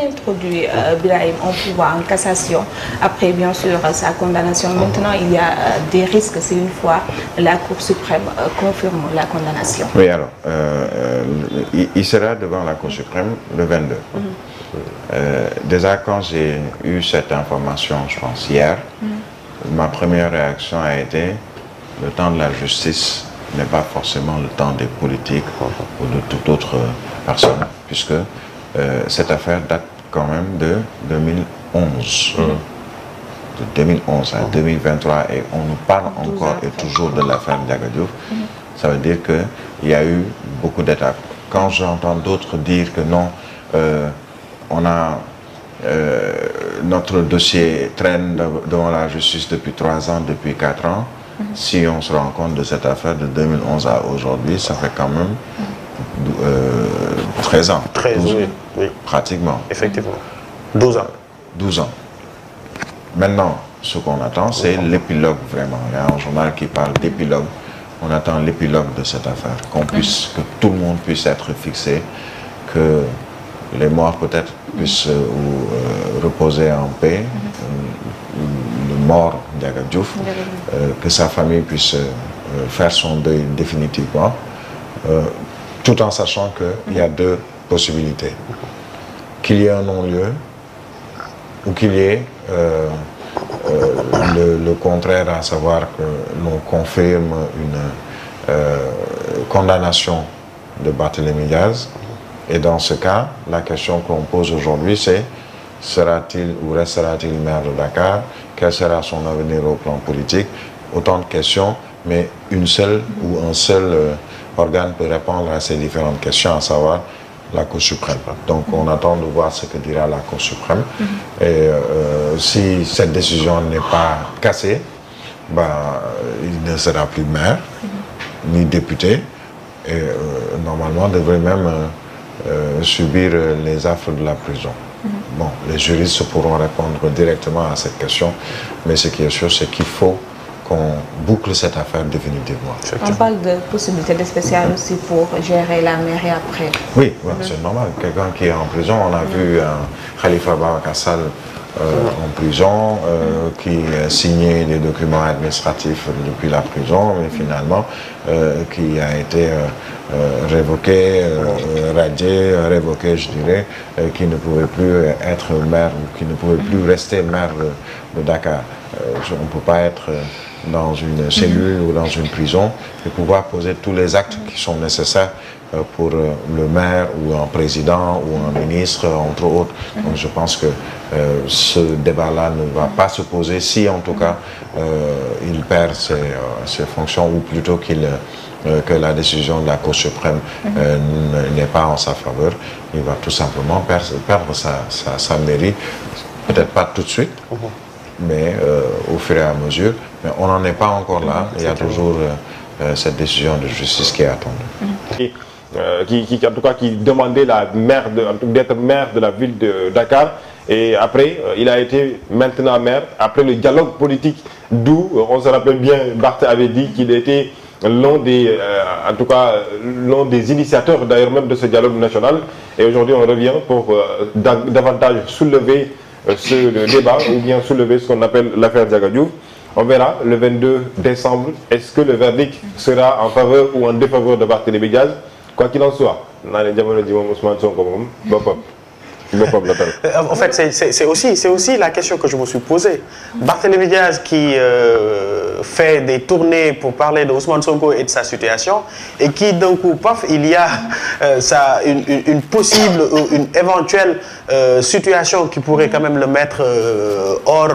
introduit Birahim en pouvoir en cassation après bien sûr sa condamnation. Maintenant il y a des risques si une fois la Cour suprême confirme la condamnation. Oui, alors il sera devant la Cour suprême le 22. Déjà quand j'ai eu cette information, je pense hier, ma première réaction a été le temps de la justice n'est pas forcément le temps des politiques ou de toute autre personne, puisque cette affaire date quand même de 2011. De 2011 à 2023, et on nous parle encore et toujours de l'affaire Ndiaga Diouf. Ça veut dire qu'il y a eu beaucoup d'étapes. Quand j'entends d'autres dire que non, on a notre dossier traîne devant la justice depuis 3 ans, depuis 4 ans, si on se rend compte de cette affaire de 2011 à aujourd'hui, ça fait quand même 13 ans. 13 ans, oui. Pratiquement. Effectivement. 12 ans. 12 ans. Maintenant, ce qu'on attend, c'est l'épilogue vraiment. Il y a un journal qui parle d'épilogue. On attend l'épilogue de cette affaire. Que tout le monde puisse être fixé, que les morts peut-être puissent reposer en paix, le mort Ndiaga Diouf, que sa famille puisse faire son deuil définitivement, tout en sachant qu'il y a 2 possibilités. Qu'il y ait un non-lieu ou qu'il y ait le contraire, à savoir que l'on confirme une condamnation de Barthélémy Diaz. Et dans ce cas, la question qu'on pose aujourd'hui, c'est sera-t-il ou restera-t-il maire de Dakar? Quel sera son avenir au plan politique? Autant de questions, mais une seule ou un seul organe peut répondre à ces différentes questions, à savoir la Cour suprême. Donc on attend de voir ce que dira la Cour suprême. Et si cette décision n'est pas cassée, il ne sera plus maire, ni député, et normalement devrait même subir les affres de la prison. Bon, les juristes pourront répondre directement à cette question, mais ce qui est sûr, c'est qu'il faut qu'on boucle cette affaire définitivement. On parle de possibilités de spéciales aussi pour gérer la mairie après. Oui, c'est normal. Quelqu'un qui est en prison, on a vu Khalifa Babacar Sall en prison, qui signait des documents administratifs depuis la prison, mais finalement qui a été révoqué, radié, révoqué, je dirais, qui ne pouvait plus être maire ou qui ne pouvait plus rester maire de Dakar. On ne peut pas être dans une cellule ou dans une prison et pouvoir poser tous les actes qui sont nécessaires pour le maire ou un président ou un ministre, entre autres. Donc je pense que ce débat-là ne va pas se poser si en tout cas il perd ses fonctions, ou plutôt que la décision de la Cour suprême n'est pas en sa faveur. Il va tout simplement perdre sa mairie, peut-être pas tout de suite, mais au fur et à mesure. Mais on n'en est pas encore là. Il y a toujours cette décision de justice qui est attendue. En tout cas, qui demandait d'être maire de la ville de Dakar. Et après, il a été maintenant maire, après le dialogue politique, d'où, on se rappelle bien, Barth avait dit qu'il était l'un des, en tout cas, l'un des initiateurs d'ailleurs même de ce dialogue national. Et aujourd'hui, on revient pour davantage soulever ce débat, ou bien soulever ce qu'on appelle l'affaire Ndiaga Diouf. On verra le 22 décembre, est-ce que le verdict sera en faveur ou en défaveur de Barthélémy Diaz? Quoi qu'il en soit, en fait, c'est aussi la question que je me suis posée. Barthélémy Diaz qui fait des tournées pour parler de Ousmane Sonko et de sa situation, et qui d'un coup, paf, il y a une possible, une éventuelle situation qui pourrait quand même le mettre hors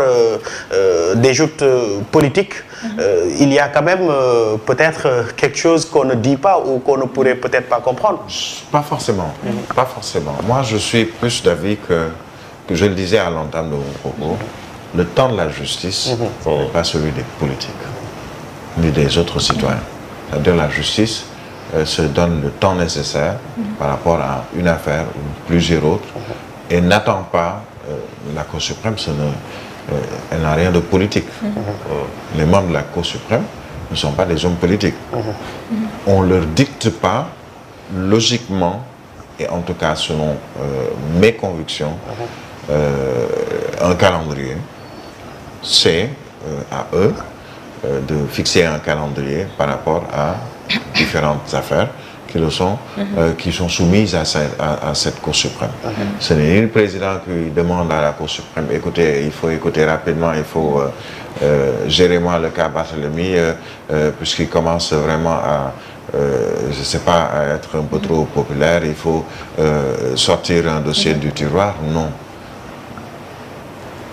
des joutes politiques. Il y a quand même peut-être quelque chose qu'on ne dit pas ou qu'on ne pourrait peut-être pas comprendre. Pas forcément, pas forcément. Moi, je suis plus d'avis que je le disais à l'entame de mon propos, le temps de la justice n'est pas celui des politiques, ni des autres citoyens. C'est-à-dire la justice se donne le temps nécessaire par rapport à une affaire ou plusieurs autres et n'attend pas la Cour suprême, elle n'a rien de politique. Les membres de la Cour suprême ne sont pas des hommes politiques. On ne leur dicte pas logiquement et en tout cas selon mes convictions, un calendrier. C'est à eux de fixer un calendrier par rapport à différentes affaires qui sont soumises à cette Cour suprême. Ce n'est ni le président qui demande à la Cour suprême, écoutez, il faut écouter rapidement, il faut gérer moi le cas Barthélemy, puisqu'il commence vraiment à, je ne sais pas, à être un peu trop populaire, il faut sortir un dossier du tiroir. Non.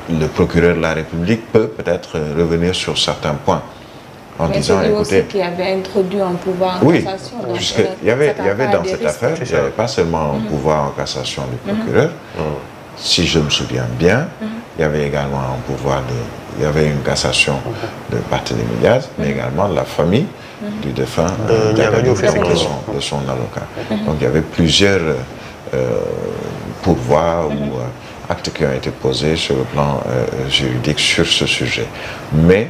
Le procureur de la République peut peut-être revenir sur certains points. En disant, écoutez, aussi qui avait introduit un pouvoir en cassation. Oui, puisqu'il y avait dans cette affaire, il n'y avait pas seulement un pouvoir en cassation du procureur. Si je me souviens bien, il y avait également un pouvoir il y avait une cassation de Barthélémy Diaz, mais également de la famille du défunt de son avocat. Donc il y avait plusieurs pouvoirs ou actes qui ont été posés sur le plan juridique sur ce sujet. Mais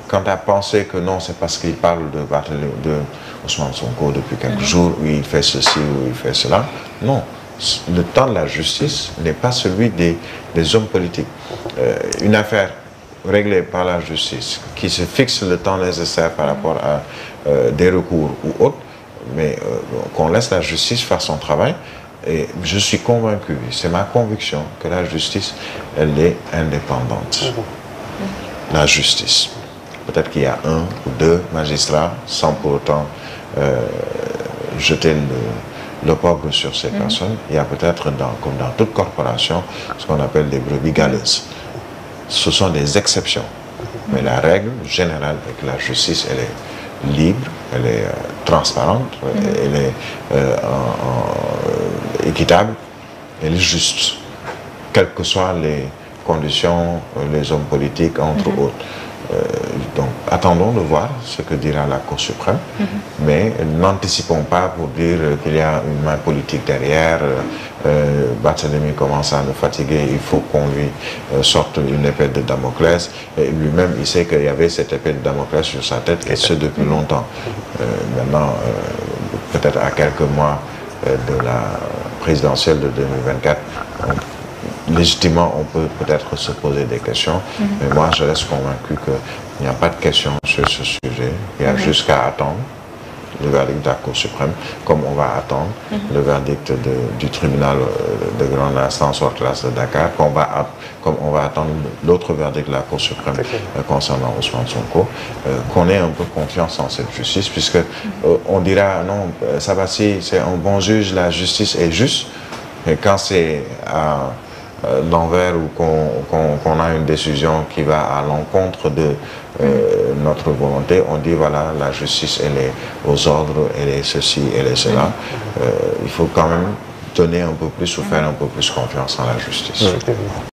quant à penser que non, c'est parce qu'il parle de Ousmane Sonko depuis quelques jours, où il fait ceci ou il fait cela, non. Le temps de la justice n'est pas celui des hommes politiques. Une affaire réglée par la justice, qui se fixe le temps nécessaire par rapport à des recours ou autres, mais qu'on laisse la justice faire son travail. Et je suis convaincu, c'est ma conviction, que la justice, elle est indépendante. La justice. Peut-être qu'il y a un ou deux magistrats, sans pour autant jeter l'opprobre sur ces personnes. Il y a peut-être, comme dans toute corporation, ce qu'on appelle des brebis galeuses. Ce sont des exceptions. Mais la règle générale est que la justice, elle est libre, elle est transparente, elle est équitable, elle est juste, quelles que soient les conditions, les hommes politiques, entre autres. Donc, attendons de voir ce que dira la Cour suprême, mais n'anticipons pas pour dire qu'il y a une main politique derrière. Barthélemy commence à nous fatiguer, il faut qu'on lui sorte une épée de Damoclès. Et lui-même, il sait qu'il y avait cette épée de Damoclès sur sa tête, et ce depuis longtemps. Maintenant, peut-être à quelques mois de la présidentielle de 2024, légitimement, on peut peut-être se poser des questions, mais moi, je reste convaincu qu'il n'y a pas de questions sur ce sujet. Il y a juste qu'à attendre le verdict de la Cour suprême, comme on va attendre le verdict du tribunal de grande instance hors classe de Dakar, comme on va attendre l'autre verdict de la Cour suprême concernant Ousmane Sonko, qu'on ait un peu confiance en cette justice, puisque on dira, non, Sabassi, c'est un bon juge, la justice est juste, et quand c'est à l'envers ou qu'on a une décision qui va à l'encontre de notre volonté, on dit voilà, la justice elle est aux ordres, elle est ceci, elle est cela. Il faut quand même donner un peu plus ou faire un peu plus confiance à la justice.